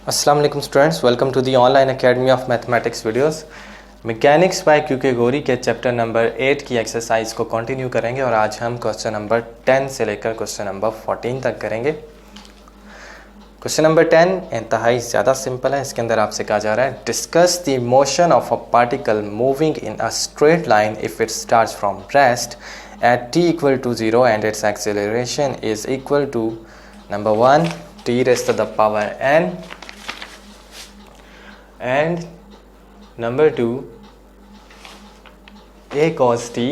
अस्सलाम वालेकुम students, welcome to the online academy of mathematics videos. Mechanics by QK Ghori के चैप्टर नंबर 8 की एक्सरसाइज को कंटिन्यू करेंगे और आज हम क्वेश्चन नंबर 10 से लेकर क्वेश्चन नंबर 14 तक करेंगे। क्वेश्चन नंबर 10 इंतहाई ज़्यादा सिंपल है। इसके अंदर आपसे कहा जा रहा है discuss the motion of a particle moving in a straight line if it starts from rest at t equal to 0 and its acceleration is equal to number 1 t raise to the power n and number 2 a cos t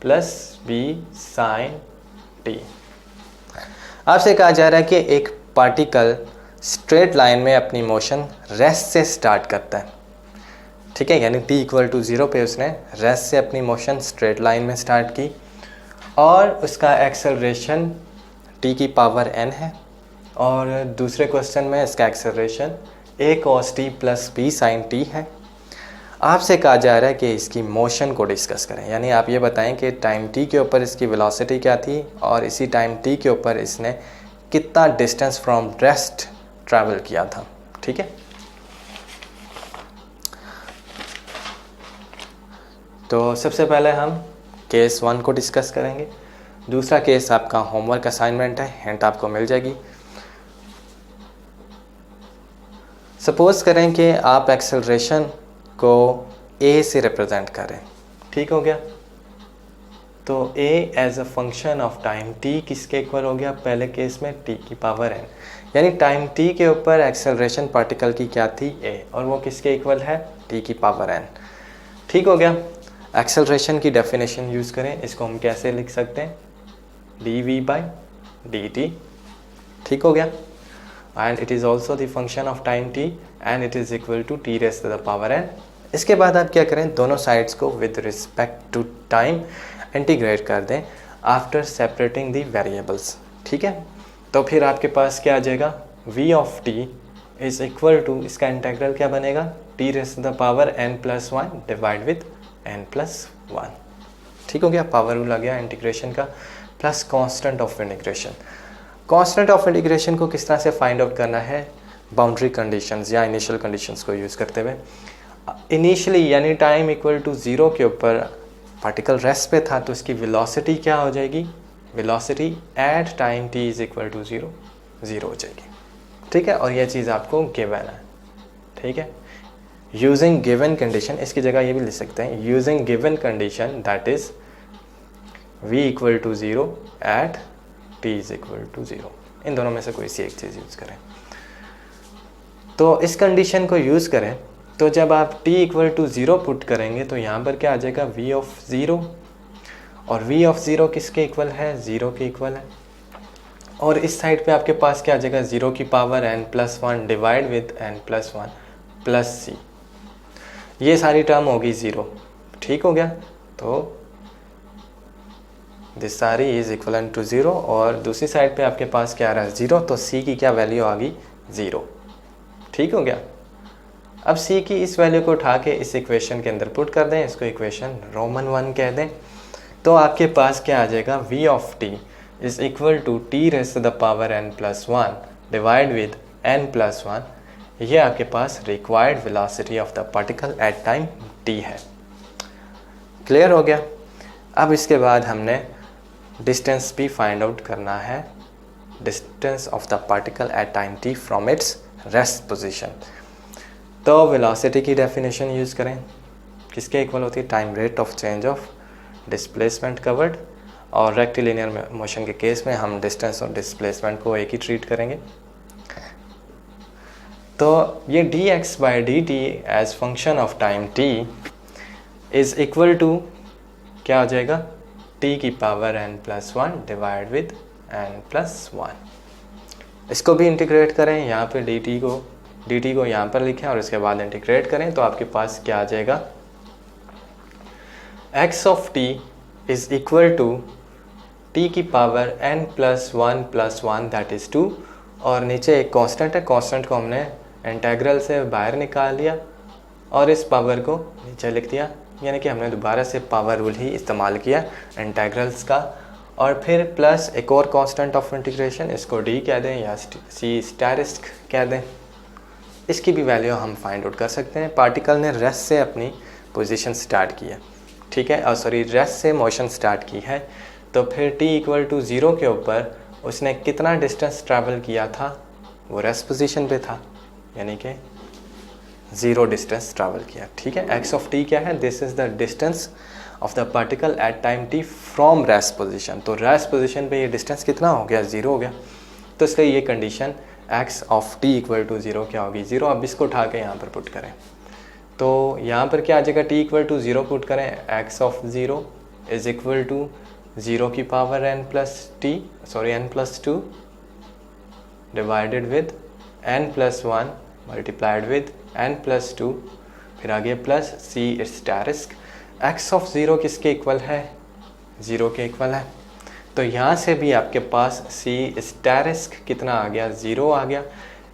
plus b sin t। आपसे कहा जा रहा है कि एक particle straight line में अपनी motion rest से स्टार्ट करता है, ठीक है, यानी t इक्वल टू 0 पे उसने रेस्ट से अपनी मोशन स्ट्रेट लाइन में स्टार्ट की और उसका एक्सेलरेशन t की पावर n है और दूसरे क्वेश्चन में इसका acceleration a cos t plus b sin t है। आपसे कहा जा रहा है कि इसकी मोशन को डिस्कस करें, यानी आप ये बताएं कि टाइम t के ऊपर इसकी वेलोसिटी क्या थी और इसी टाइम t के ऊपर इसने कितना डिस्टेंस फ्रॉम रेस्ट ट्रैवल किया था, ठीक है। तो सबसे पहले हम केस 1 को डिस्कस करेंगे। दूसरा केस आपका होमवर्क असाइनमेंट है, हिंट आपको मिल जाएगी। सपोज़ करें कि आप एक्सेलरेशन को a से रिप्रेजेंट करें, ठीक हो गया। तो a as a function of time t किसके इक्वल हो गया? पहले केस में t की पावर n, यानी टाइम t के ऊपर एक्सेलरेशन पार्टिकल की क्या थी? a, और वो किसके इक्वल है? t की पावर n, ठीक हो गया। एक्सेलरेशन की डेफिनेशन यूज़ करें, इसको हम कैसे लिख सकते हैं? dv/dt, ठीक हो गया। and it is also the function of time t and it is equal to t raised to the power n। इसके बाद आप क्या करें? दोनों साइड्स को with respect to time integrate कर दें आफ्टर सेपरेटिंग दी वेरिएबल्स, ठीक है। तो फिर आपके पास क्या आ जाएगा? v of t is equal to, इसका इंटेग्रल क्या बनेगा? t raised to the power n plus 1 divide with n plus 1, ठीक हो गया। पावर रूल आ गया इंटीग्रेशन का, plus constant of integration. Constant of integration को किस तरह से फाइंड आउट करना है? बाउंड्री कंडीशंस या इनिशियल कंडीशंस को यूज़ करते हुए। इनिशियली यानी टाइम इक्वल टू 0 के ऊपर पार्टिकल रेस्ट पे था, तो इसकी वेलोसिटी क्या हो जाएगी? Velocity at time t is equal to 0 हो जाएगी, ठीक है। और यह चीज़ आपको गिवन है, ठीक है। यूजिंग गिवन कंडीशन, इसकी जगह ये भी लिख सकते हैं using given condition that is v equal to 0 at t is equal to 0। इन दोनों में से कोई सी एक चीज़ यूज़ करें। तो इस कंडीशन को यूज़ करें तो जब आप t इक्वल टू 0 पुट करेंगे तो यहाँ पर क्या आ जाएगा? v ऑफ 0, और v ऑफ 0 किसके इक्वल है? 0 के इक्वल है। और इस साइड पे आपके पास क्या आ जाएगा? 0 की power n plus 1 divide with n plus 1 plus c, ये सारी टर्म होगी 0, ठीक हो गया। तो दिस सारी इज इक्वलेंट टू 0 और दूसरी साइड पे आपके पास क्या आ रहा है? 0, तो c की क्या वैल्यू आ गई? 0, ठीक हो गया। अब c की इस वैल्यू को उठा के इस इक्वेशन के अंदर पुट कर दें, इसको इक्वेशन रोमन 1 कह दें, तो आपके पास क्या आ जाएगा? v of t is equal to t raise to the power n plus 1 divide with n plus 1। ये आपके पास required velocity of the particle at time t है। क्लियर हो गया। अब इसके बाद हमने डिस्टेंस भी फाइंड आउट करना है, distance of the particle at time t from its rest position. तो वेलोसिटी की डेफिनेशन यूज़ करें, किसके इक्वल होती है? Time rate of change of displacement covered, और रेक्टिलिनियर मोशन के केस में हम डिस्टेंस और डिस्प्लेसमेंट को एक ही ट्रीट करेंगे। तो ये dx/dt as function of time t is equal to क्या हो जाएगा? t की power n plus 1 divide with n plus 1। इसको भी इंटीग्रेट करें, यहाँ पे dt को यहाँ पर लिखें और इसके बाद इंटीग्रेट करें, तो आपके पास क्या आ जाएगा? x of t is equal to t की power n plus 1 that is 2, और नीचे एक कांस्टेंट है, कांस्टेंट को हमने इंटीग्रल से बाहर निकाल लिया और इस पावर को नीचे लिख दिया, यानी कि हमने दोबारा से पावर रूल ही इस्तेमाल किया इंटीग्रल्स का और फिर प्लस एक और कांस्टेंट ऑफ इंटीग्रेशन, इसको डी कह दें या सी स्टेरिस्क कह दें, इसकी भी वैल्यू हम फाइंड आउट कर सकते हैं। पार्टिकल ने रेस्ट से अपनी पोजीशन स्टार्ट की है, ठीक है, और सॉरी रेस्ट से मोशन स्टार्ट की है, तो फिर t इक्वल टू 0 के ऊपर उसने कितना डिस्टेंस ट्रैवल किया था, वो रेस्ट पोजीशन पे था, यानी कि 0 डिस्टेंस ट्रैवल किया, ठीक है। x ऑफ t क्या है, this is the distance of the particle at time t from rest position. तो रेस्ट पोजीशन पे ये डिस्टेंस कितना हो गया, 0 हो गया। तो इसका ये condition x of t equal to 0 क्या होगी, 0। अब इसको उठा के यहाँ पर पुट करें, तो यहाँ पर क्या आ जाएगा, t इक्वल टू 0 पुट करें, x of 0 is equal to 0 की power n plus t, sorry n plus 2 divided with n plus 1 multiplied with n plus 2, फिर आगे plus c asterisk. x of 0 किसके इक्वल है, 0 के इक्वल है। तो यहाँ से भी आपके पास c स्टेरिस्क कितना आ गया, 0 आ गया।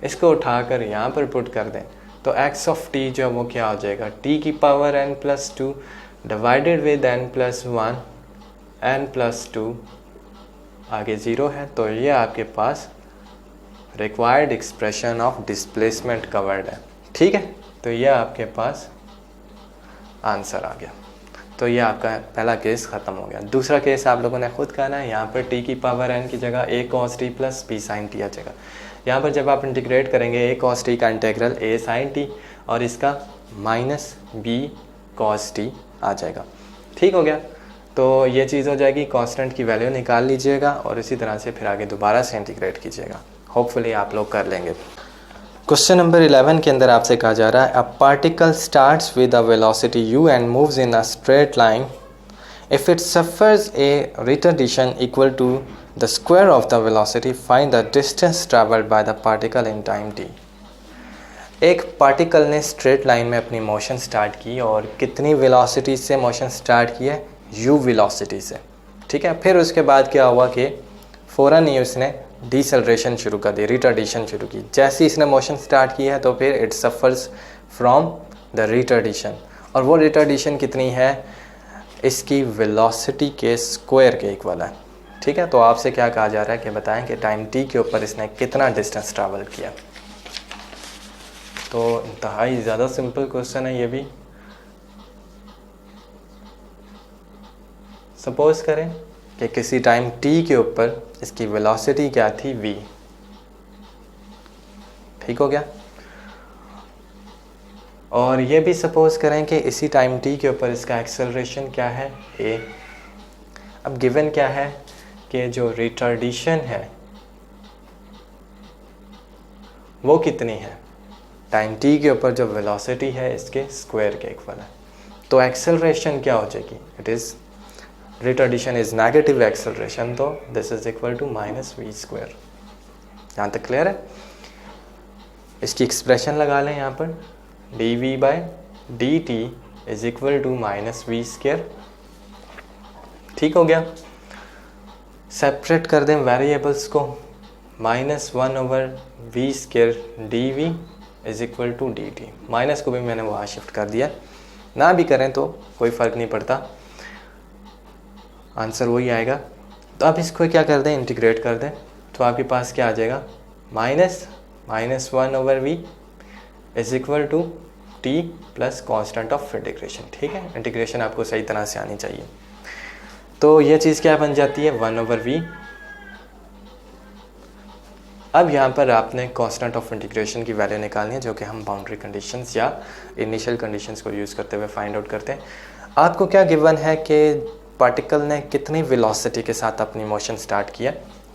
इसको उठाकर यहाँ पर पुट कर दें, तो x ऑफ t जो वो क्या हो जाएगा, t की power n plus 2 divided with n plus 1 n plus 2, आगे 0 है। तो ये आपके पास required expression of displacement covered है, ठीक है। तो ये आपके पास आंसर आ गया। तो ये आपका पहला केस ख़त्म हो गया। दूसरा केस आप लोगों ने खुद करना है, यहाँ पर t की पावर n की जगह a cos t plus b sin t आ जाएगा। यहाँ पर जब आप इंटीग्रेट करेंगे a cos t का इंटीग्रल a sin t और इसका माइनस b cos t आ जाएगा, ठीक हो गया। तो ये चीज़ हो जाएगी, कांस्टेंट की वैल्यू निकाल लीजिएगा और इसी तरह से फिर आगे दोबारा से इंटीग्रेट कीजिएगा। होपफुली आप लोग कर लेंगे। क्वेश्चन नंबर 11 के अंदर आपसे कहा जा रहा है, a particle starts with a velocity u and moves in a straight line if it suffers a retardation equal to the square of the velocity, find the distance travelled by the particle in time t। एक particle ने straight line में अपनी motion start की और कितनी velocity से motion start की है, u वेलोसिटी से, ठीक है। फिर उसके बाद क्या हुआ कि फ़ौरन ही उसने डिसेलरेशन शुरू कर दी, रिटार्डेशन शुरू की। जैसे ही इसने मोशन स्टार्ट की है तो फिर it suffers from the retardation, और वो रिटार्डेशन कितनी है, इसकी वेलोसिटी के स्क्वायर के इक्वल है, ठीक है। तो आपसे क्या कहा जा रहा है कि बताएं कि टाइम t के ऊपर इसने कितना डिस्टेंस ट्रैवल किया। तो इंतहाई ज़्यादा सिंपल क्वेश्चन है ये भी। सपोज करें कि किसी टाइम t के ऊपर इसकी वेलोसिटी क्या थी, v, ठीक हो गया। और ये भी सपोज करें कि इसी टाइम t के ऊपर इसका एक्सेलरेशन क्या है, a। अब गिवन क्या है कि जो रिटार्डेशन है वो कितनी है, टाइम t के ऊपर जो वेलोसिटी है इसके स्क्वायर के इक्वल है। तो एक्सेलरेशन क्या हो जाएगी, it is retardation is negative acceleration, तो this is equal to minus v square. यहाँ तक क्लियर है। इसकी एक्सप्रेशन लगा लें यहाँ पर, d v by d t is equal to minus v square, ठीक हो गया। सेपरेट कर दें वेरिएबल्स को, -1 over v square d v is equal to d t. Minus को भी मैंने वहाँ शिफ्ट कर दिया, ना भी करें तो कोई फ़र्क नहीं पड़ता, आंसर वही आएगा। तो आप इसको क्या कर दें, इंटीग्रेट कर दें, तो आपके पास क्या आ जाएगा, -1 over v is equal to t plus constant of integration, ठीक है। इंटीग्रेशन आपको सही तरह से आनी चाहिए। तो ये चीज़ क्या बन जाती है, 1 ओवर वी। अब यहाँ पर आपने कांस्टेंट ऑफ इंटीग्रेशन की वैल्यू निकालनी है, जो कि हम बाउंड्री कंडीशंस या इनिशियल कंडीशंस को यूज़ करते हुए फाइंड आउट करते हैं। आपको क्या गिवन है कि पार्टिकल ने कितनी वेलोसिटी के साथ अपनी मोशन स्टार्ट किया,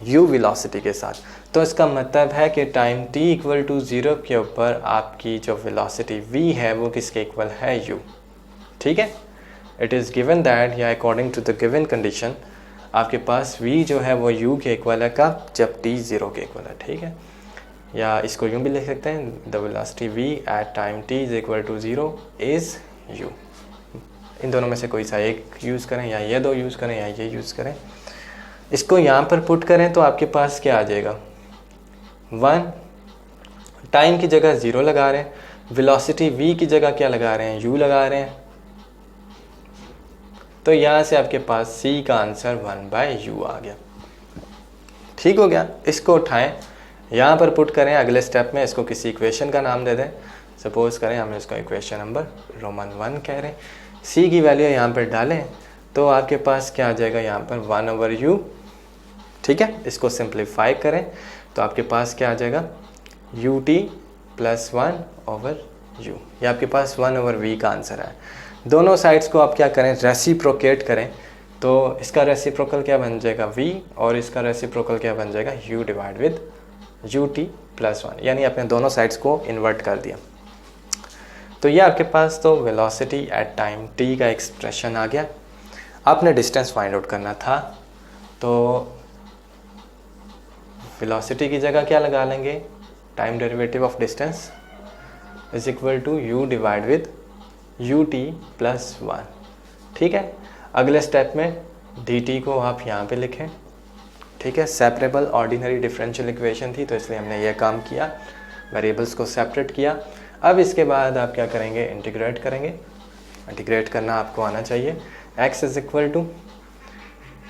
u वेलोसिटी के साथ। तो इसका मतलब है कि टाइम t इक्वल टू 0 के ऊपर आपकी जो वेलोसिटी v है वो किसके इक्वल है, u, ठीक है। इट इज़ गिवन दैट, या according to the given condition आपके पास v जो है वो u के इक्वल है, कब, जब t 0 के इक्वल है, ठीक है। या इसको यूँ भी लिख सकते हैं, the velocity v at time t is equal to 0 is u। इन दोनों में से कोई सा एक यूज़ करें, या ये दो यूज़ करें, या ये यूज़ करें। इसको यहाँ पर पुट करें तो आपके पास क्या आ जाएगा, 1, टाइम की जगह 0 लगा रहे हैं, वेलोसिटी v की जगह क्या लगा रहे हैं, u लगा रहे हैं, तो यहाँ से आपके पास सी का आंसर 1/u आ गया। ठीक हो गया। इसको उठाएं, यहाँ पर पुट करें, अगले स्टेप में इसको किसी इक्वेशन का नाम दे दें। सपोज करें हम इसको इक्वेशन नंबर रोमन 1 कह रहे हैं। सी की वैल्यू यहाँ पर डालें तो आपके पास क्या आ जाएगा, यहाँ पर 1/u। ठीक है, इसको सिंप्लीफाई करें तो आपके पास क्या आ जाएगा, ut + 1/u। ये आपके पास 1/v का आंसर है। दोनों साइड्स को आप क्या करें, रेसिप्रोकेट करें। तो इसका रेसिप्रोकल क्या बन जाएगा, v, और इसका रेसिप्रोकल क्या बन जाएगा, u / ut + 1, यानी आपने दोनों साइड्स को इन्वर्ट कर दिया। तो ये आपके पास तो वेलोसिटी एट टाइम t का एक्सप्रेशन आ गया। आपने डिस्टेंस फाइंड आउट करना था, तो वेलोसिटी की जगह क्या लगा लेंगे, time derivative of distance is equal to u / ut + 1। ठीक है, अगले स्टेप में dt को आप यहाँ पे लिखें। ठीक है, सेपरेबल ऑर्डिनरी डिफरेंशियल इक्वेशन थी तो इसलिए हमने ये काम किया, वेरिएबल्स को सेपरेट किया। अब इसके बाद आप क्या करेंगे, इंटीग्रेट करेंगे। इंटीग्रेट करना आपको आना चाहिए। x इज इक्वल टू,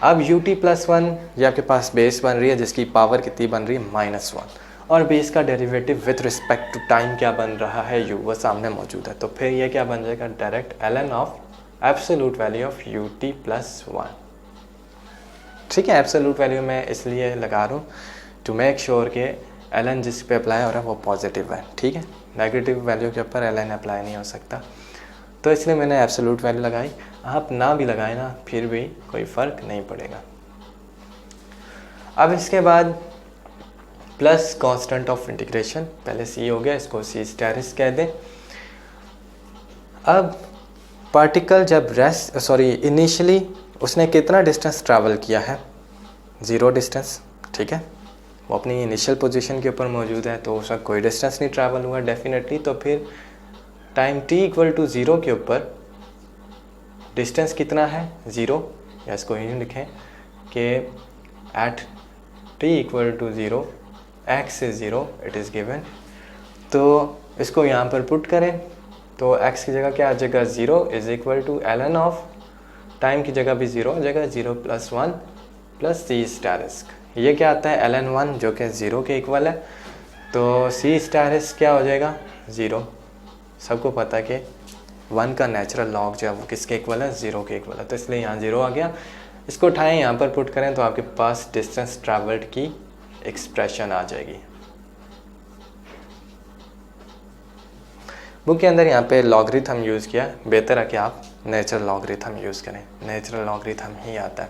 अब ut + 1 ये आपके पास बेस बन रही है जिसकी पावर कितनी बन रही है, -1, और बेस का derivative with respect to time क्या बन रहा है, u, वो सामने मौजूद है। तो फिर ये क्या बन जाएगा, direct ln of absolute value of ut + 1। ठीक है, एब्सोल्यूट वैल्यू मैं इसलिए लगा रहा हूँ टू मेक श्योर कि ln जिस पे अप्लाई हो रहा है वो पॉजिटिव है। ठीक है, नेगेटिव वैल्यू के ऊपर ln अप्लाई नहीं हो सकता, तो इसलिए मैंने एब्सोल्यूट वैल्यू लगाई। आप ना भी लगाए ना, फिर भी कोई फ़र्क नहीं पड़ेगा। अब इसके बाद प्लस कांस्टेंट ऑफ इंटीग्रेशन, पहले c हो गया, इसको c स्टेरिस कह दें। अब पार्टिकल जब इनिशियली उसने कितना डिस्टेंस ट्रैवल किया है, 0 डिस्टेंस। ठीक है, वो अपनी इनिशियल पोजीशन के ऊपर मौजूद है तो उसका कोई डिस्टेंस नहीं ट्रैवल हुआ डेफिनेटली। तो फिर टाइम t = 0 के ऊपर डिस्टेंस कितना है, 0, या इसको यूँ लिखें कि at t = 0 x is 0 it is given. तो इसको यहाँ पर पुट करें तो x की जगह क्या आ जाएगा, 0 is equal to ln of time की जगह भी 0 हो जाएगा, 0 + 1 + c स्टेरिस। ये क्या आता है, ln 1 जो कि 0 के इक्वल है। तो c स्टेरिस क्या हो जाएगा, 0। सबको पता है कि 1 का नेचुरल लॉग जो है वो किसके इक्वल है, 0 के इक्वल है, तो इसलिए यहाँ 0 आ गया। इसको उठाएं, यहाँ पर पुट करें तो आपके पास डिस्टेंस ट्रैवल्ड की एक्सप्रेशन आ जाएगी। बुक के अंदर यहाँ पे लॉगरिथम यूज़ किया, बेहतर है कि आप नेचुरल लॉगरिथम यूज़ करें, नेचुरल लॉगरिथम ही आता है।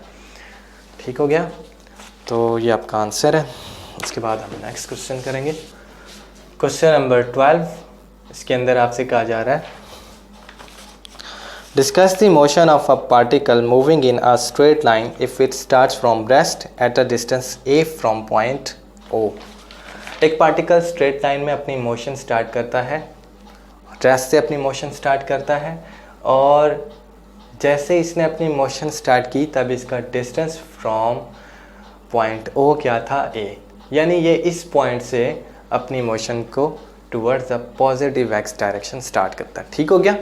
ठीक हो गया, तो ये आपका आंसर है। इसके बाद हम नेक्स्ट क्वेश्चन करेंगे, क्वेश्चन नंबर 12। इसके अंदर आपसे कहा जा रहा है, discuss the motion of a particle moving in a straight line if it starts from rest at a distance a from point O। एक पार्टिकल स्ट्रेट लाइन में अपनी मोशन स्टार्ट करता है, रेस्ट से अपनी मोशन स्टार्ट करता है, और जैसे इसने अपनी मोशन स्टार्ट की तब इसका डिस्टेंस फ्रॉम पॉइंट O क्या था, A, यानी ये इस पॉइंट से अपनी मोशन को towards the positive x direction start करता है। ठीक हो गया।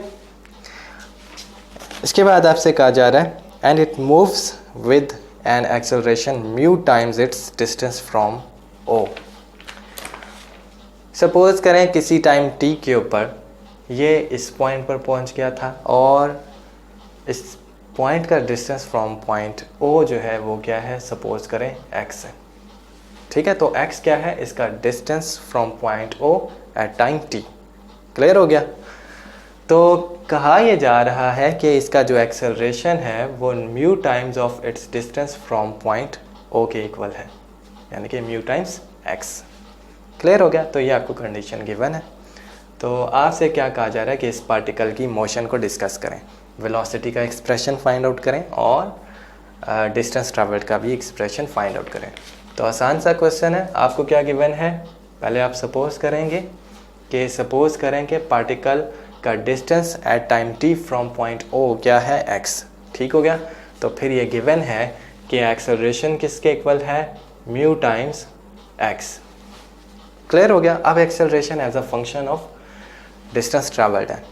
इसके बाद आपसे कहा जा रहा है, and it moves with an acceleration mu times it's distance from O। Suppose करें किसी टाइम t के ऊपर ये इस पॉइंट पर पहुंच गया था और इस पॉइंट का डिस्टेंस फ्रॉम पॉइंट O जो है वो क्या है, सपोज करें x है। ठीक है, तो x क्या है, इसका distance from point O at time t। Clear हो गया। तो कहा यह जा रहा है कि इसका जो एक्सेलरेशन है वो mu times of its distance from point O के इक्वल है, यानी कि म्यू टाइम्स x। क्लियर हो गया। तो ये आपको कंडीशन गिवन है। तो आपसे क्या कहा जा रहा है कि इस पार्टिकल की मोशन को डिस्कस करें, वेलोसिटी का एक्सप्रेशन फाइंड आउट करें और डिस्टेंस ट्रैवल्ड का भी एक्सप्रेशन फाइंड आउट करें। तो आसान सा क्वेश्चन है। आपको क्या गिवन है, पहले आप सपोज करें कि पार्टिकल का distance at time t from point O क्या है, x। ठीक हो गया। तो फिर ये गिवन है कि एक्सेलरेशन किसके इक्वल है, म्यू टाइम्स x। क्लियर हो गया। अब acceleration as a function of distance travelled है।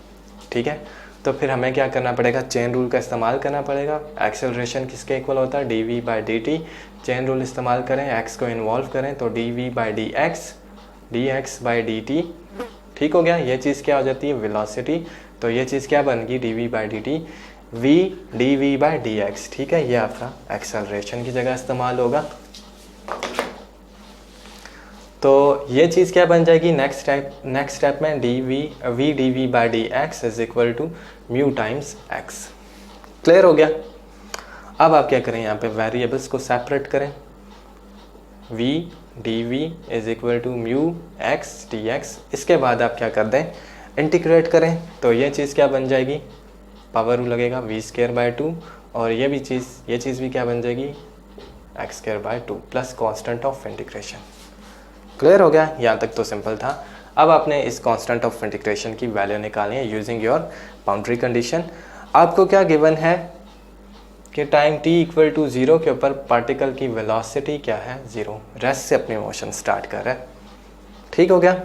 ठीक है, तो फिर हमें क्या करना पड़ेगा, चेन रूल का इस्तेमाल करना पड़ेगा। एक्सेलरेशन किसके इक्वल होता है, dv/dt। चेन रूल इस्तेमाल करें, x को इन्वॉल्व करें तो dv/dx dx/dt। ठीक हो गया। ये चीज़ क्या हो जाती है, वेलोसिटी। तो ये चीज़ क्या बन गई, dv/dt v dv/dx। ठीक है, ये आपका एक्सेलरेशन की जगह इस्तेमाल होगा। तो ये चीज़ क्या बन जाएगी, नेक्स्ट स्टेप में v dv/dx is equal to mu times x। Clear हो गया। अब आप क्या करें, यहाँ पे वेरिएबल्स को सेपरेट करें। v dv is equal to mu x dx। इसके बाद आप क्या कर दें, इंटीग्रेट करें। तो ये चीज़ क्या बन जाएगी, पावर रूल लगेगा v²/2 और ये चीज़ भी क्या बन जाएगी, x²/2 plus constant of integration. Clear हो गया। यहाँ तक तो सिंपल था। अब आपने इस कांस्टेंट ऑफ इंटीग्रेशन की वैल्यू निकालनी है यूजिंग योर बाउंड्री कंडीशन। आपको क्या गिवन है कि टाइम t इक्वल टू 0 के ऊपर पार्टिकल की वेलोसिटी क्या है, 0। रेस्ट से अपनी मोशन स्टार्ट कर रहा है। ठीक हो गया।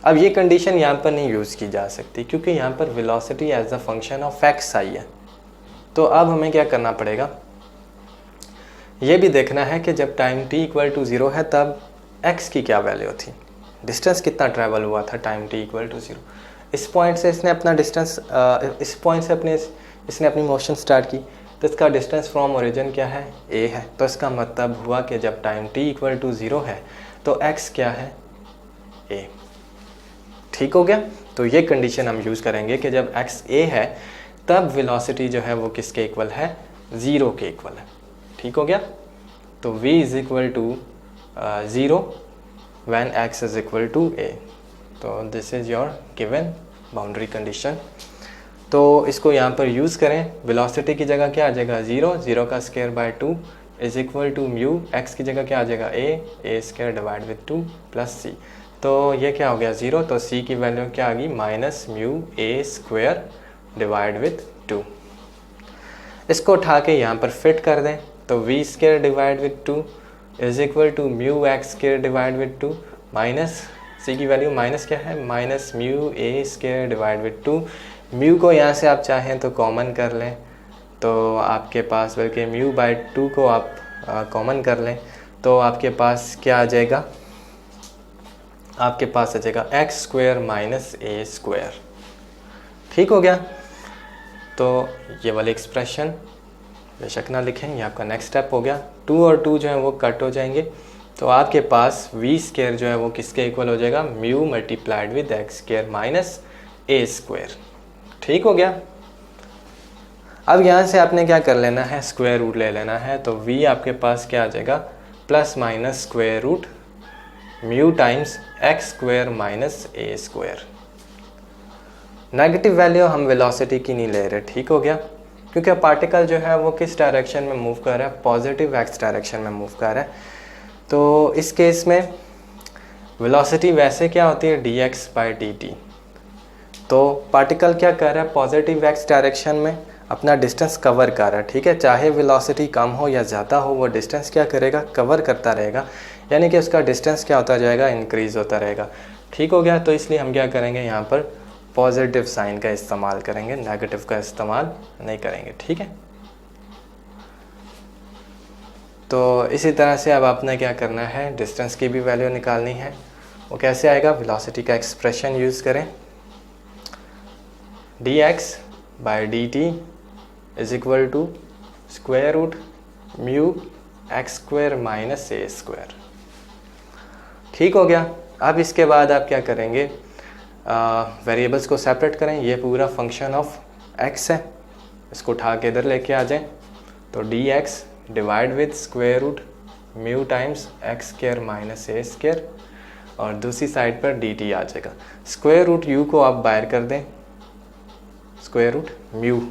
अब ये कंडीशन यहाँ पर नहीं यूज़ की जा सकती क्योंकि यहाँ पर velocity as a function of x आई है। तो अब हमें क्या करना पड़ेगा, ये भी देखना है कि जब टाइम t इक्वल टू 0 है तब x की क्या वैल्यू थी, डिस्टेंस कितना ट्रैवल हुआ था टाइम t इक्वल टू 0। इस पॉइंट से इसने अपना डिस्टेंस इस पॉइंट से इसने अपनी मोशन स्टार्ट की, तो इसका डिस्टेंस फ्रॉम ओरिजिन क्या है, a है। तो इसका मतलब हुआ कि जब टाइम t इक्वल टू 0 है तो x क्या है, a। ठीक हो गया। तो ये कंडीशन हम यूज़ करेंगे कि जब x a है तब वेलोसिटी जो है वो किसके इक्वल है, 0 के इक्वल है। ठीक हो गया। तो v is equal to 0 when x is equal to a। तो this is your given boundary condition. तो इसको यहाँ पर यूज़ करें। वेलोसिटी की जगह क्या आ जाएगा, 0 का square by 2 is equal to mu. x की जगह क्या आ जाएगा, a² divide with 2 plus c। तो ये क्या हो गया, 0। तो c की वैल्यू क्या आ गई, minus mu a² divide with 2। इसको उठा के यहाँ पर फिट कर दें तो v² divide with 2 is equal to mu x² divide with 2 minus c की वैल्यू माइनस क्या है, minus mu a² divide with 2। Mu को यहाँ से आप चाहें तो कॉमन कर लें, तो आपके पास बल्कि म्यू बाय 2 को आप कॉमन कर लें तो आपके पास क्या आ जाएगा, आपके पास आ जाएगा x² माइनस a²। ठीक हो गया। तो ये वाली एक्सप्रेशन बेशक ना लिखें, ये आपका नेक्स्ट स्टेप हो गया। 2 और 2 जो है वो कट हो जाएंगे तो आपके पास v² जो है वो किसके इक्वल हो जाएगा, mu multiplied with x² minus a²। ठीक हो गया। अब यहाँ से आपने क्या कर लेना है, स्क्वायर रूट ले लेना है। तो v आपके पास क्या आ जाएगा, plus minus square root mu times x² minus a²। Negative value हम वेलोसिटी की नहीं ले रहे। ठीक हो गया। क्योंकि पार्टिकल जो है वो किस डायरेक्शन में मूव कर रहा है, पॉजिटिव x डायरेक्शन में मूव कर रहा है। तो इस केस में वेलोसिटी वैसे क्या होती है, dx/dt। तो पार्टिकल क्या कर रहा है, पॉजिटिव x डायरेक्शन में अपना डिस्टेंस कवर कर रहा है। ठीक है, चाहे वेलोसिटी कम हो या ज़्यादा हो वो डिस्टेंस क्या करेगा, कवर करता रहेगा। यानी कि उसका डिस्टेंस क्या होता जाएगा, इंक्रीज़ होता रहेगा। ठीक हो गया। तो इसलिए हम क्या करेंगे, यहाँ पर पॉजिटिव साइन का इस्तेमाल करेंगे, नेगेटिव का इस्तेमाल नहीं करेंगे। ठीक है। तो इसी तरह से अब आपने क्या करना है, डिस्टेंस की भी वैल्यू निकालनी है। वो कैसे आएगा, वेलोसिटी का एक्सप्रेशन यूज़ करें। dx/dt is equal to square root mu x² minus a²। ठीक हो गया। अब इसके बाद आप क्या करेंगे, वेरिएबल्स को सेपरेट करें। ये पूरा फंक्शन ऑफ x है, इसको उठा के इधर लेके आ जाएं। तो dx divide with square root mu times x² minus a² और दूसरी साइड पर dt आ जाएगा। स्क्वायर रूट u को आप बाहर कर दें, स्क्वायर रूट म्यू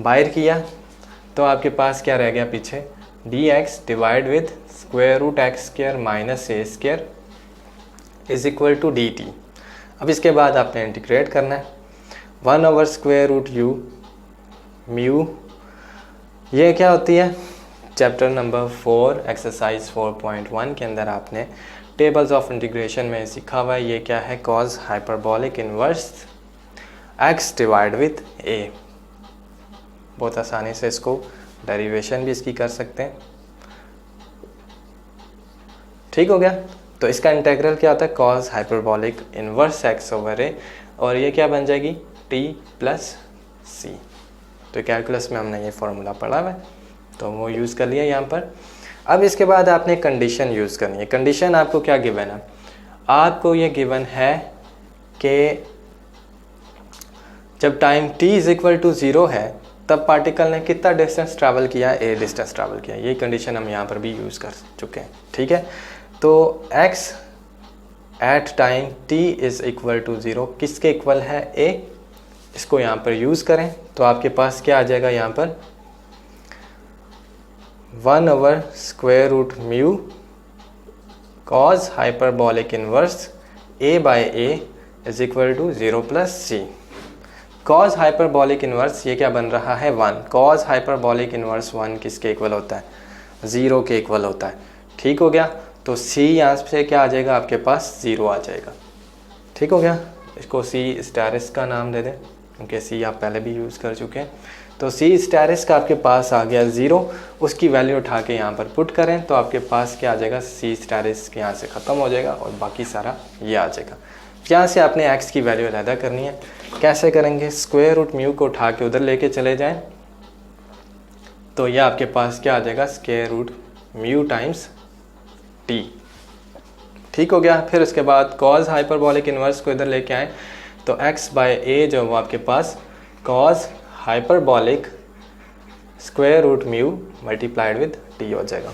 बाहर किया तो आपके पास क्या रह गया पीछे, dx divide with square root x² minus a² is equal to dt। अब इसके बाद आपने इंटीग्रेट करना है। 1/√u म्यू, ये क्या होती है, चैप्टर नंबर 4 एक्सरसाइज 4.1 के अंदर आपने टेबल्स ऑफ इंटीग्रेशन में सीखा हुआ है। ये क्या है, cos hyperbolic inverse x divide with a। बहुत आसानी से इसको डेरिवेशन भी इसकी कर सकते हैं। ठीक हो गया। तो इसका इंटीग्रल क्या होता है, cos hyperbolic inverse x over a, और ये क्या बन जाएगी t प्लस c। तो कैलकुलस में हमने ये फॉर्मूला पढ़ा हुआ है तो वो यूज़ कर लिया यहाँ पर। अब इसके बाद आपने कंडीशन यूज़ करनी है। कंडीशन आपको क्या गिवन है, आपको ये गिवन है कि जब time t is equal to 0 है तब पार्टिकल ने कितना डिस्टेंस ट्रैवल किया, a डिस्टेंस ट्रैवल किया। ये कंडीशन हम यहाँ पर भी यूज़ कर चुके हैं। ठीक है, तो x at time t is equal to 0 किसके इक्वल है, a। इसको यहाँ पर यूज़ करें तो आपके पास क्या आ जाएगा, यहाँ पर 1/√μ cos hyperbolic inverse a by a is equal to 0 plus c। cos hyperbolic inverse ये क्या बन रहा है, 1। cos हाइपरबॉलिक इनवर्स 1 किसके इक्वल होता है, 0 के इक्वल होता है। ठीक हो गया। तो c यहाँ से क्या आ जाएगा, आपके पास 0 आ जाएगा। ठीक हो गया। इसको c स्टेरिस का नाम दे दें क्योंकि c आप पहले भी यूज़ कर चुके हैं। तो c स्टेरिस का आपके पास आ गया 0, उसकी वैल्यू उठा के यहाँ पर पुट करें तो आपके पास क्या आ जाएगा, c स्टेरिस के यहाँ से ख़त्म हो जाएगा और बाकी सारा ये आ जाएगा। यहाँ से आपने x की वैल्यू अलग करनी है। कैसे करेंगे, √μ को उठा के उधर लेके चले जाएं तो यह आपके पास क्या आ जाएगा, √μ टाइम्स t। ठीक हो गया। फिर उसके बाद cos हाइपरबॉलिक इनवर्स को इधर लेके आए तो x बाई a जो वो आपके पास cos hyperbolic √μ multiplied with t हो जाएगा।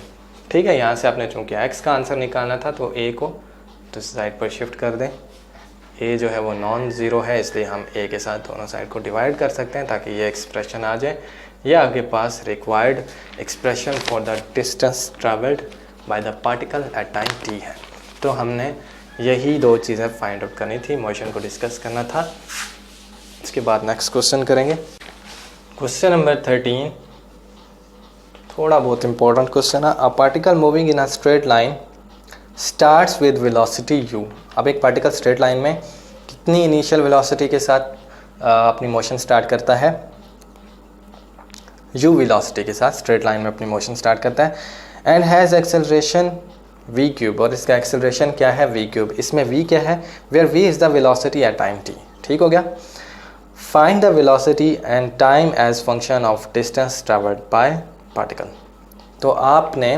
ठीक है, यहाँ से आपने चूँकि x का आंसर निकालना था तो a को दूसरी साइड पर शिफ्ट कर दें। a जो है वो नॉन ज़ीरो है इसलिए हम a के साथ दोनों साइड को डिवाइड कर सकते हैं ताकि ये एक्सप्रेशन आ जाए। ये आपके पास required expression for the distance travelled by the particle at time t है। तो हमने यही दो चीज़ें फाइंड आउट करनी थी, मोशन को डिस्कस करना था। इसके बाद नेक्स्ट क्वेश्चन करेंगे। क्वेश्चन नंबर 13 थोड़ा बहुत इंपॉर्टेंट क्वेश्चन है। A particle moving in a straight line starts with velocity u। अब एक पार्टिकल स्ट्रेट लाइन में कितनी इनिशियल वेलोसिटी के साथ अपनी मोशन स्टार्ट करता है, u वेलोसिटी के साथ स्ट्रेट लाइन में अपनी मोशन स्टार्ट करता है। And has acceleration v cube, और इसका एक्सेलरेशन क्या है, v क्यूब। इसमें v क्या है, where v is the velocity at time t। ठीक हो गया। Find the velocity and time as function of distance travelled by particle. तो आपने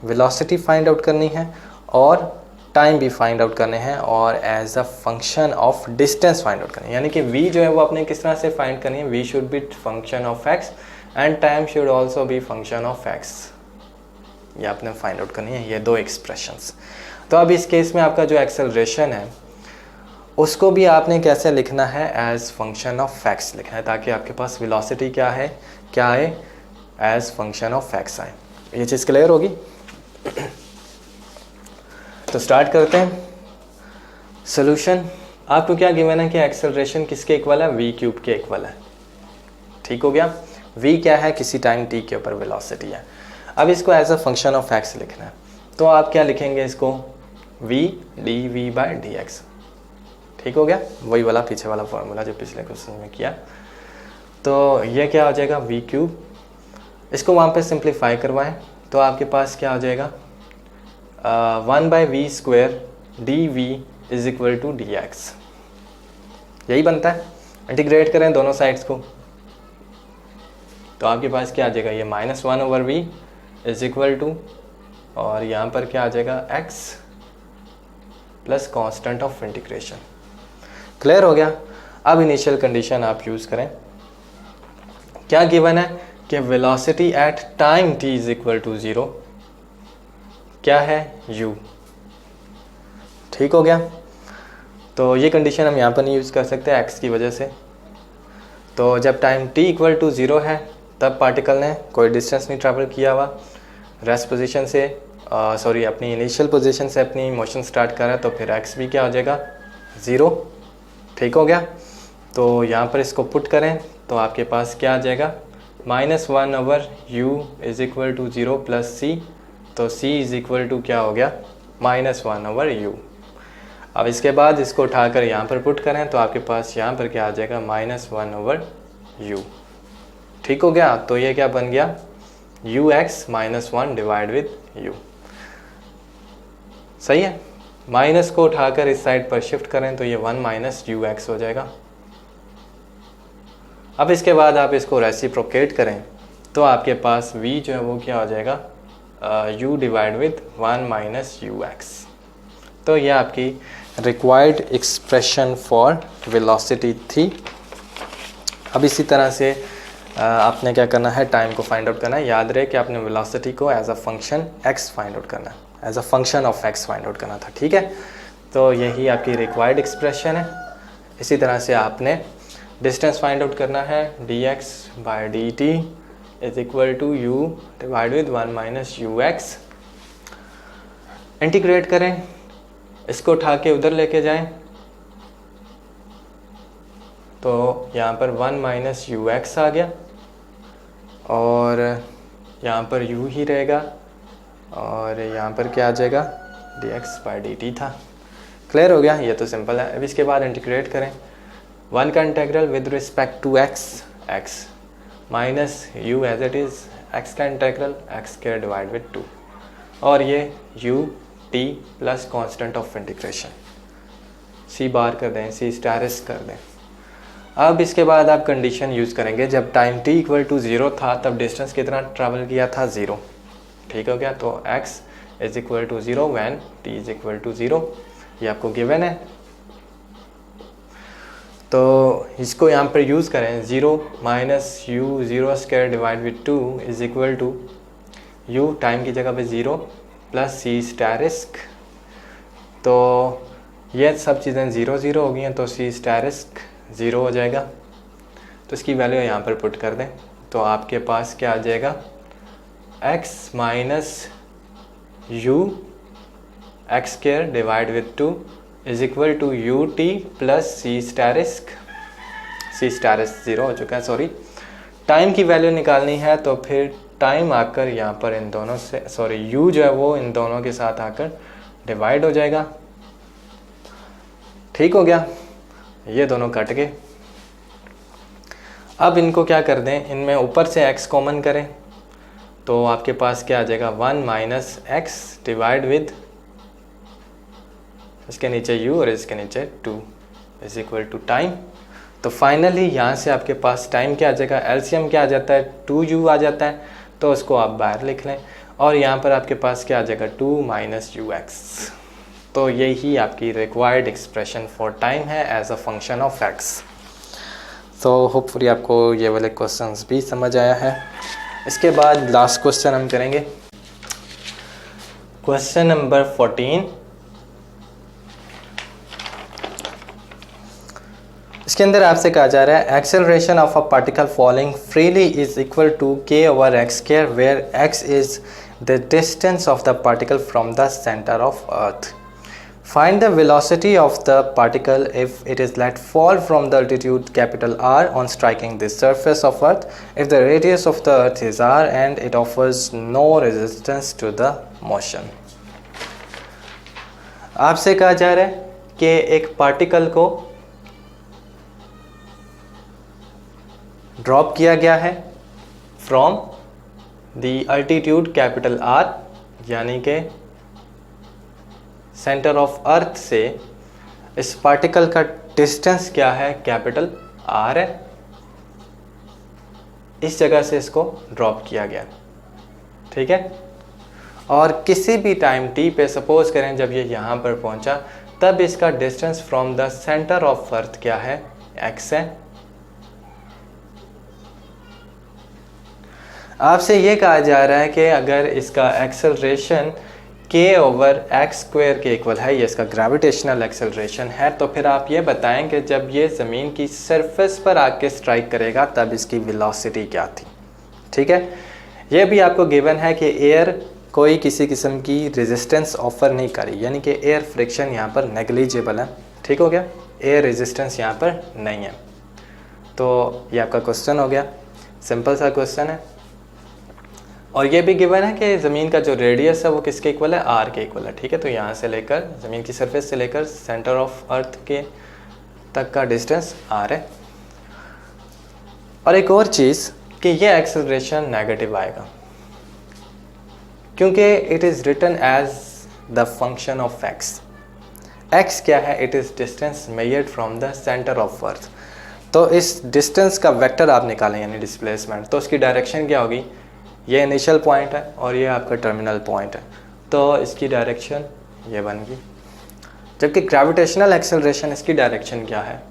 वेलोसिटी फाइंड आउट करनी है और टाइम भी फाइंड आउट करने हैं और as a function of distance find out करनी है। यानी कि v जो है वो अपने किस तरह से फाइंड करनी है, v should be function of x and time should also be function of x। ये आपने फाइंड आउट करनी है, ये दो एक्सप्रेशंस। तो अब इस केस में आपका जो एक्सेलरेशन है उसको भी आपने कैसे लिखना है, एज फंक्शन ऑफ x लिखना है ताकि आपके पास वेलोसिटी क्या है, क्या आए, एज फंक्शन ऑफ x आए। ये चीज़ क्लियर होगी। तो स्टार्ट करते हैं। सोल्यूशन आपको क्या गिवन है कि एक्सेलरेशन किसके इक्वल है, v क्यूब के इक्वल है। ठीक हो गया। v क्या है, किसी टाइम t के ऊपर वेलोसिटी है। अब इसको as a function of x लिखना है तो आप क्या लिखेंगे, इसको v dv बाई dx। ठीक हो गया, वही वाला पीछे वाला फॉर्मूला जो पिछले क्वेश्चन में किया। तो ये क्या हो जाएगा, v क्यूब। इसको वहाँ पे सिंप्लीफाई करवाएं तो आपके पास क्या हो जाएगा, 1/v² dv is equal to dx। यही बनता है। इंटीग्रेट करें दोनों साइड्स को तो आपके पास क्या आ जाएगा, ये -1/v इज इक्वल टू, और यहाँ पर क्या आ जाएगा, x plus constant of integration. Clear हो गया। अब इनिशियल कंडीशन आप यूज़ करें। क्या गिवन है कि velocity at time t is equal to 0 क्या है, u। ठीक हो गया। तो ये कंडीशन हम यहाँ पर नहीं यूज़ कर सकते x की वजह से। तो जब टाइम t इक्वल टू 0 है तब पार्टिकल ने कोई डिस्टेंस नहीं ट्रैवल किया हुआ, रेस्ट पोजीशन से अपनी इनिशियल पोजीशन से अपनी मोशन स्टार्ट कर रहा है, तो फिर x भी क्या हो जाएगा, 0। ठीक हो गया। तो यहाँ पर इसको पुट करें तो आपके पास क्या आ जाएगा, -1/u is equal to 0 plus c। तो c इज इक्वल टू क्या हो गया, -1/u। अब इसके बाद इसको उठाकर यहाँ पर पुट करें तो आपके पास यहाँ पर क्या आ जाएगा, -1/u। ठीक हो गया। तो ये क्या बन गया, ux -1 डिवाइड विद u। सही है। माइनस को उठाकर इस साइड पर शिफ्ट करें तो ये 1 - ux हो जाएगा। अब इसके बाद आप इसको रेसिप्रोकेट करें तो आपके पास v जो है वो क्या हो जाएगा, u डिवाइड विद 1 - ux। तो ये आपकी रिक्वायर्ड एक्सप्रेशन फॉर वेलोसिटी थी। अब इसी तरह से आपने क्या करना है, टाइम को फाइंड आउट करना है। याद रहे कि आपने वेलोसिटी को as a function x find out करना है, as a function of x find out करना था। ठीक है, तो यही आपकी रिक्वायर्ड एक्सप्रेशन है। इसी तरह से आपने डिस्टेंस फाइंड आउट करना है, dx/dt is equal to u divide with 1 - ux। Integrate करें, इसको उठा के उधर लेके जाएं तो यहाँ पर 1 - ux आ गया और यहाँ पर u ही रहेगा और यहाँ पर क्या आ जाएगा, dx/dt था। क्लियर हो गया, ये तो सिंपल है। अब इसके बाद इंटीग्रेट करें, 1 का integral with respect to x minus u as it is, x का इंटीग्रल x² डिवाइड विद 2 और ये u t plus constant of integration c बार कर दें, c स्टारस कर दें। अब इसके बाद आप कंडीशन यूज़ करेंगे, जब टाइम t इक्वल टू 0 था तब डिस्टेंस कितना ट्रैवल किया था, 0। ठीक हो गया। तो x is equal to 0 when t is equal to 0, ये आपको गिवन है। तो इसको यहाँ पर यूज़ करें, 0 - u 0² divide with 2 is equal to u time की जगह पे 0 प्लस c स्टारिस्क। तो ये सब चीज़ें 0 0 हो गई हैं तो c स्टारिस्क 0 हो जाएगा। तो इसकी वैल्यू यहाँ पर पुट कर दें तो आपके पास क्या आ जाएगा, x - u x² divide with 2 is equal to ut plus c asterisk. c asterisk 0 हो चुका है, सॉरी। टाइम की वैल्यू निकालनी है तो फिर टाइम आकर यहाँ पर इन दोनों से, सॉरी u जो है वो इन दोनों के साथ आकर डिवाइड हो जाएगा। ठीक हो गया, ये दोनों कट गए। अब इनको क्या कर दें, इनमें ऊपर से x कॉमन करें तो आपके पास क्या आ जाएगा, 1 - x डिवाइड विद, इसके नीचे u और इसके नीचे 2 इज इक्वल टू टाइम। तो फाइनली यहाँ से आपके पास टाइम क्या आ जाएगा, एलसीएम क्या आ जाता है, 2u आ जाता है, तो उसको आप बाहर लिख लें और यहाँ पर आपके पास क्या आ जाएगा, 2 - ux। तो यही आपकी रिक्वायर्ड एक्सप्रेशन फॉर टाइम है as a function of x। तो होपफुली आपको ये वाले क्वेश्चंस भी समझ आया है। इसके बाद लास्ट क्वेश्चन हम करेंगे, क्वेश्चन नंबर 14। इसके अंदर आपसे कहा जा रहा है, acceleration of a particle falling freely is equal to k/x², where x is the distance of the particle from the centre of earth. Find the velocity of the particle if it is let fall from the altitude R on striking the surface of Earth, if the radius of the Earth is r and it offers no resistance to the motion। आपसे कहा जा रहा है कि एक particle को drop किया गया है फ्रॉम द अल्टीट्यूड R, यानी कि सेंटर ऑफ अर्थ से इस पार्टिकल का डिस्टेंस क्या है, R है। इस जगह से इसको ड्रॉप किया गया, ठीक है। और किसी भी टाइम t पे सपोज करें जब ये यहाँ पर पहुँचा तब इसका distance from the centre of अर्थ क्या है, x है। आपसे ये कहा जा रहा है कि अगर इसका एक्सेलरेशन k/x² के इक्वल है, ये इसका ग्रेविटेशनल एक्सेलरेशन है, तो फिर आप ये बताएं कि जब ये ज़मीन की सरफेस पर आके स्ट्राइक करेगा तब इसकी वेलोसिटी क्या थी। ठीक है, ये भी आपको गिवन है कि एयर कोई किसी किस्म की रेजिस्टेंस ऑफर नहीं करी, यानी कि एयर फ्रिक्शन यहाँ पर नेग्लिजिबल है। ठीक हो गया, एयर रेजिस्टेंस यहाँ पर नहीं है। तो ये आपका क्वेश्चन हो गया, सिंपल सा क्वेश्चन है। और ये भी गिवन है कि ज़मीन का जो रेडियस है वो किसके इक्वल है, आर के इक्वल है। ठीक है, तो यहाँ से लेकर ज़मीन की सरफेस से लेकर सेंटर ऑफ अर्थ के तक का डिस्टेंस आर है। और एक और चीज़ कि ये एक्सेलरेशन नेगेटिव आएगा क्योंकि it is written as the function of x. X क्या है, it is distance measured from the centre of earth. तो इस डिस्टेंस का वेक्टर आप निकालें यानी डिस्प्लेसमेंट, तो उसकी डायरेक्शन क्या होगी, ये इनिशियल पॉइंट है और ये आपका टर्मिनल पॉइंट है, तो इसकी डायरेक्शन ये बन गई। जबकि ग्रेविटेशनल एक्सेलरेशन इसकी डायरेक्शन क्या है,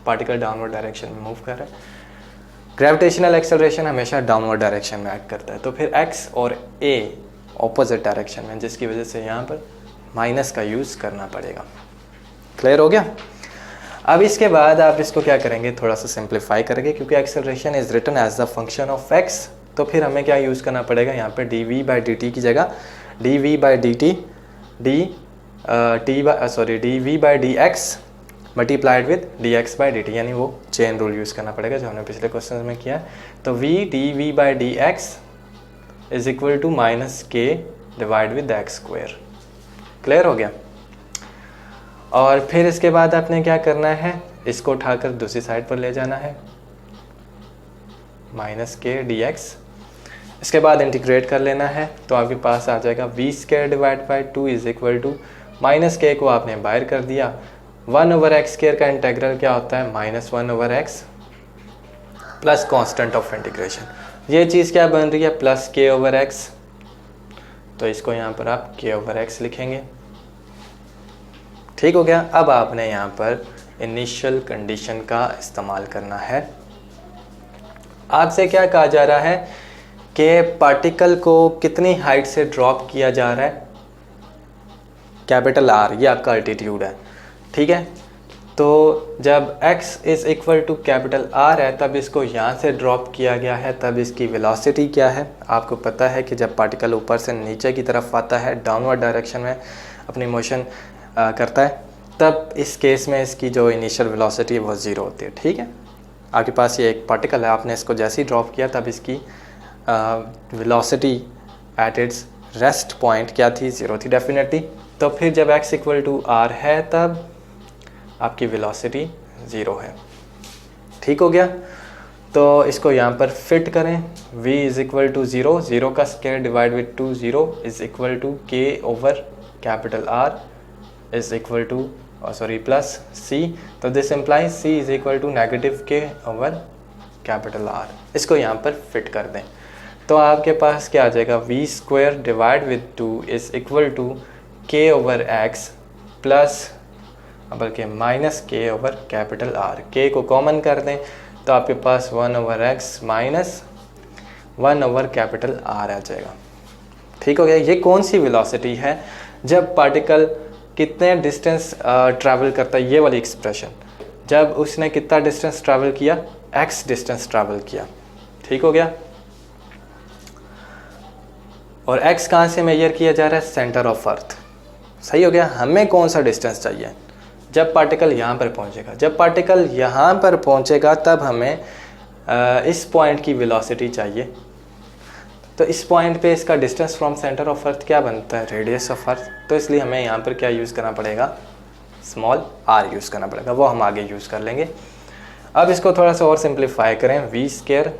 पार्टिकल डाउनवर्ड डायरेक्शन में मूव कर रहा है। ग्रेविटेशनल एक्सेलरेशन हमेशा डाउनवर्ड डायरेक्शन में एक्ट करता है, तो फिर एक्स और ए ऑपोजिट डायरेक्शन में, जिसकी वजह से यहाँ पर माइनस का यूज़ करना पड़ेगा। क्लियर हो गया। अब इसके बाद आप इसको क्या करेंगे, थोड़ा सा सिंप्लीफाई करेंगे क्योंकि acceleration is written as the function of x, तो फिर हमें क्या यूज़ करना पड़ेगा, यहाँ पे d v by d t की जगह d v by d t d v by d x multiplied with d x by d t, यानी वो चेन रूल यूज़ करना पड़ेगा जो हमने पिछले क्वेश्चन में किया। तो v d v by d x is equal to minus k divide with x square. Clear हो गया। और फिर इसके बाद आपने क्या करना है, इसको उठाकर दूसरी साइड पर ले जाना है, माइनस के डी एक्स। इसके बाद इंटीग्रेट कर लेना है, तो आपके पास आ जाएगा v square divide by 2 is equal to minus k को आपने बाहर कर दिया, 1 ओवर एक्स स्क्वायर का इंटेग्रल क्या होता है, minus 1 over x plus constant of integration. ये चीज़ क्या बन रही है, प्लस के ओवर एक्स, तो इसको यहाँ पर आप के ओवर एक्स लिखेंगे। ठीक हो गया। अब आपने यहाँ पर इनिशियल कंडीशन का इस्तेमाल करना है। आपसे क्या कहा जा रहा है कि पार्टिकल को कितनी हाइट से ड्रॉप किया जा रहा है, कैपिटल आर, ये आपका अल्टीट्यूड है। ठीक है, तो जब x is equal to capital R है तब इसको यहाँ से ड्रॉप किया गया है, तब इसकी वेलोसिटी क्या है। आपको पता है कि जब पार्टिकल ऊपर से नीचे की तरफ आता है, डाउनवर्ड डायरेक्शन में अपनी मोशन करता है, तब इस केस में इसकी जो इनिशियल वेलोसिटी है वो ज़ीरो होती है। ठीक है, आपके पास ये एक पार्टिकल है, आपने इसको जैसे ही ड्रॉप किया तब इसकी velocity at its rest point क्या थी, ज़ीरो थी डेफिनेटली। तो फिर जब x इक्वल टू आर है तब आपकी वेलोसिटी ज़ीरो है। ठीक हो गया। तो इसको यहाँ पर फिट करें, v is equal to zero, zero का square divide with 2, zero is equal to k over capital R is equal to plus c। तो this implies c is equal to negative k over capital R। इसको यहाँ पर fit कर दें तो आपके पास क्या आ जाएगा, v square divide with 2 is equal to k over x plus बल्कि minus k over capital R। K को कॉमन कर दें तो आपके पास 1 over x minus 1 over capital R आ जाएगा। ठीक हो गया। ये कौन सी वेलोसिटी है जब पार्टिकल कितने डिस्टेंस ट्रैवल करता है, ये वाली एक्सप्रेशन, जब उसने कितना डिस्टेंस ट्रैवल किया, x डिस्टेंस ट्रैवल किया। ठीक हो गया। और x कहाँ से मेजर किया जा रहा है, सेंटर ऑफ अर्थ। सही हो गया। हमें कौन सा डिस्टेंस चाहिए, जब पार्टिकल यहाँ पर पहुँचेगा। जब पार्टिकल यहाँ पर पहुँचेगा तब हमें इस पॉइंट की वेलोसिटी चाहिए। तो इस पॉइंट पे इसका डिस्टेंस फ्रॉम सेंटर ऑफ अर्थ क्या बनता है, रेडियस ऑफ अर्थ। तो इसलिए हमें यहाँ पर क्या यूज़ करना पड़ेगा, स्मॉल r यूज़ करना पड़ेगा, वो हम आगे यूज़ कर लेंगे। अब इसको थोड़ा सा और सिंप्लीफाई करें, वी स्क्वायर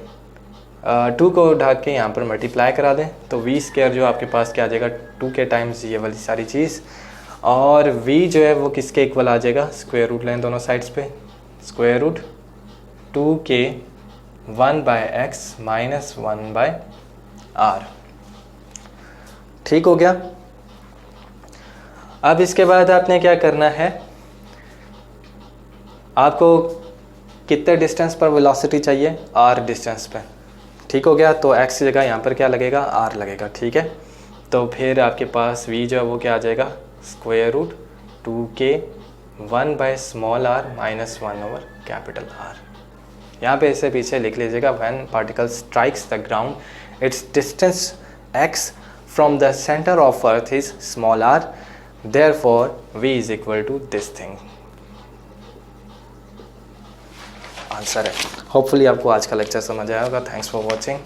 2 को ढाक के यहाँ पर मल्टीप्लाई करा दें तो वी स्क्वायर जो आपके पास क्या आ जाएगा, 2 के टाइम्स ये वाली सारी चीज़, और v जो है वो किसके इक्वल आ जाएगा, स्क्वायर रूट लें दोनों साइड्स पे, square root 2k 1 by x minus 1 by R. ठीक हो गया। अब इसके बाद आपने क्या करना है, आपको कितने डिस्टेंस पर वेलोसिटी चाहिए, r डिस्टेंस पे। ठीक हो गया। तो x की जगह यहाँ पर क्या लगेगा, r लगेगा। ठीक है। तो फिर आपके पास v जो है वो क्या आ जाएगा, square root 2k 1 by small r minus 1 over capital R। यहाँ पे इसे पीछे लिख लीजिएगा, when particle strikes the ground its distance x from the centre of earth is small r, therefore v is equal to this thing. Answer है। Hopefully आपको आज का लेक्चर समझ आया होगा। Thanks for watching.